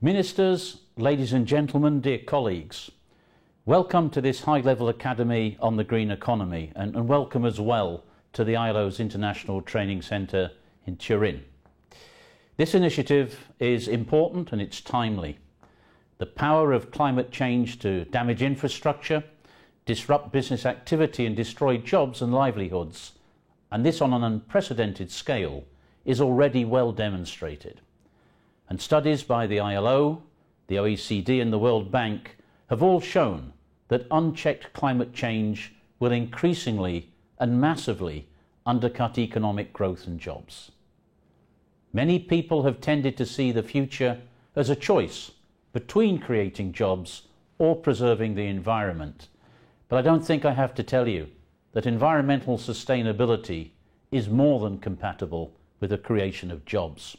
Ministers, ladies and gentlemen, dear colleagues, welcome to this high-level academy on the green economy and welcome as well to the ILO's International Training Centre in Turin. This initiative is important and it's timely. The power of climate change to damage infrastructure, disrupt business activity and destroy jobs and livelihoods, and this on an unprecedented scale, is already well demonstrated. And studies by the ILO, the OECD and the World Bank have all shown that unchecked climate change will increasingly and massively undercut economic growth and jobs. Many people have tended to see the future as a choice between creating jobs or preserving the environment. But I don't think I have to tell you that environmental sustainability is more than compatible with the creation of jobs.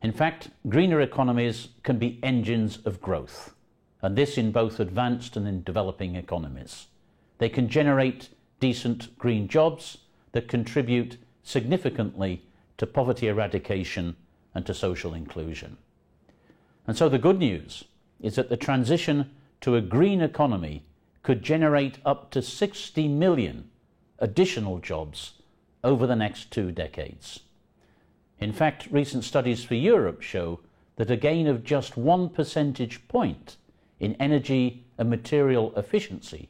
In fact, greener economies can be engines of growth, and this in both advanced and in developing economies. They can generate decent green jobs that contribute significantly to poverty eradication and to social inclusion. And so the good news is that the transition to a green economy could generate up to 60 million additional jobs over the next 2 decades. In fact, recent studies for Europe show that a gain of just 1 percentage point in energy and material efficiency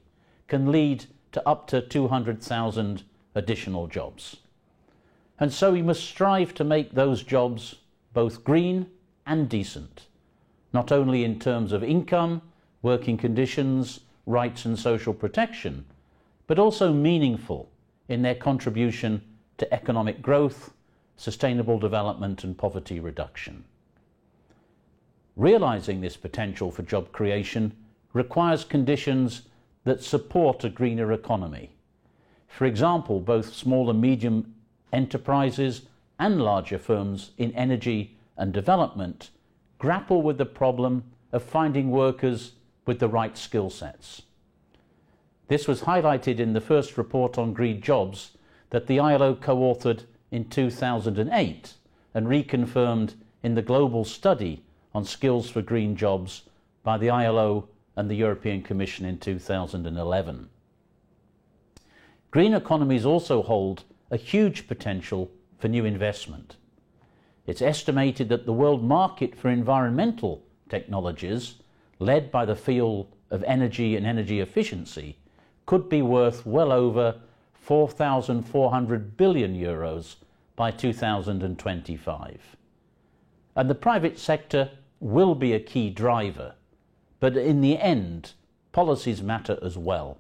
can lead to up to 200,000 additional jobs. And so we must strive to make those jobs both green and decent, not only in terms of income, working conditions, rights and social protection, but also meaningful in their contribution to economic growth, sustainable development and poverty reduction. Realising this potential for job creation requires conditions that support a greener economy. For example, both small and medium enterprises and larger firms in energy and development grapple with the problem of finding workers with the right skill sets. This was highlighted in the first report on green jobs that the ILO co-authored in 2008 and reconfirmed in the global study on skills for green jobs by the ILO and the European Commission in 2011. Green economies also hold a huge potential for new investment. It's estimated that the world market for environmental technologies, led by the field of energy and energy efficiency, could be worth well over 4,400 billion euros by 2025. And the private sector will be a key driver, but in the end, policies matter as well.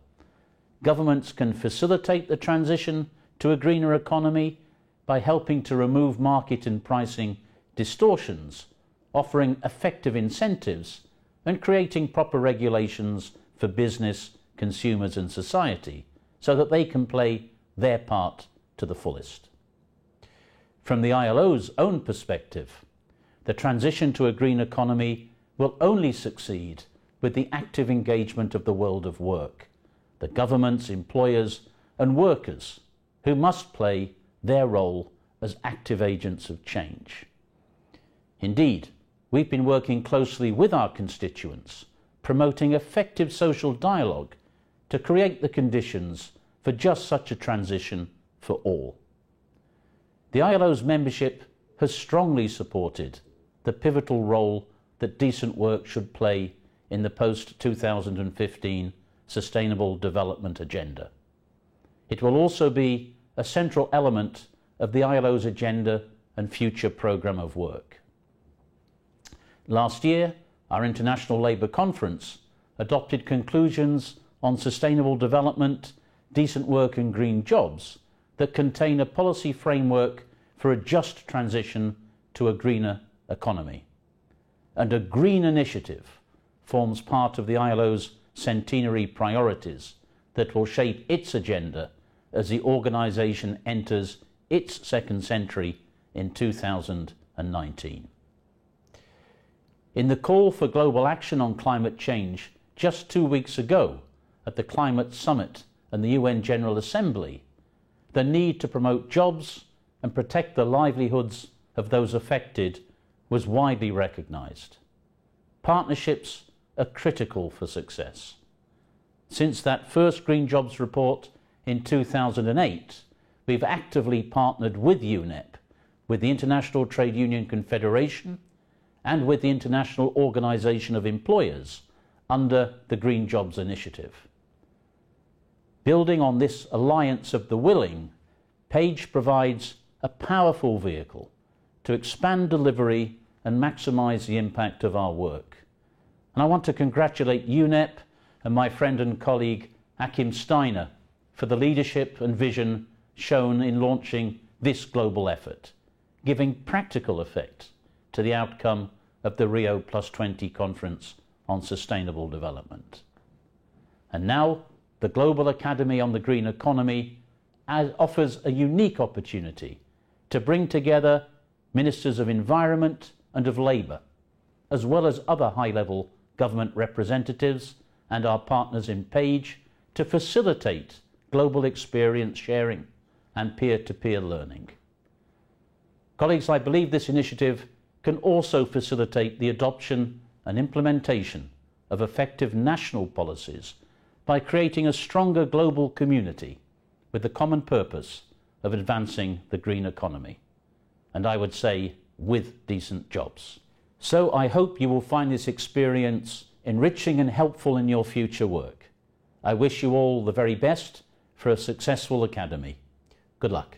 Governments can facilitate the transition to a greener economy by helping to remove market and pricing distortions, offering effective incentives, and creating proper regulations for business, consumers and society, so that they can play their part to the fullest. From the ILO's own perspective, the transition to a green economy will only succeed with the active engagement of the world of work, the governments, employers and workers, who must play their role as active agents of change. Indeed, we've been working closely with our constituents, promoting effective social dialogue to create the conditions for just such a transition for all. The ILO's membership has strongly supported the pivotal role that decent work should play in the post-2015 Sustainable Development Agenda. It will also be a central element of the ILO's agenda and future programme of work. Last year, our International Labour Conference adopted conclusions on sustainable development, decent work and green jobs that contain a policy framework for a just transition to a greener economy. And a green initiative forms part of the ILO's centenary priorities that will shape its agenda as the organisation enters its second century in 2019. In the call for global action on climate change just 2 weeks ago at the Climate Summit and the UN General Assembly, the need to promote jobs and protect the livelihoods of those affected was widely recognised. Partnerships are critical for success. Since that first Green Jobs report in 2008, we've actively partnered with UNEP, with the International Trade Union Confederation, and with the International Organization of Employers under the Green Jobs Initiative. Building on this alliance of the willing, Page provides a powerful vehicle to expand delivery and maximize the impact of our work. And I want to congratulate UNEP and my friend and colleague Achim Steiner for the leadership and vision shown in launching this global effort, giving practical effect to the outcome of the Rio+20 conference on sustainable development. And now, the Global Academy on the Green Economy offers a unique opportunity to bring together Ministers of Environment and of Labour, as well as other high-level government representatives and our partners in Page, to facilitate global experience sharing and peer-to-peer learning. Colleagues, I believe this initiative can also facilitate the adoption and implementation of effective national policies by creating a stronger global community with the common purpose of advancing the green economy. And I would say, with decent jobs. So I hope you will find this experience enriching and helpful in your future work. I wish you all the very best for a successful academy. Good luck.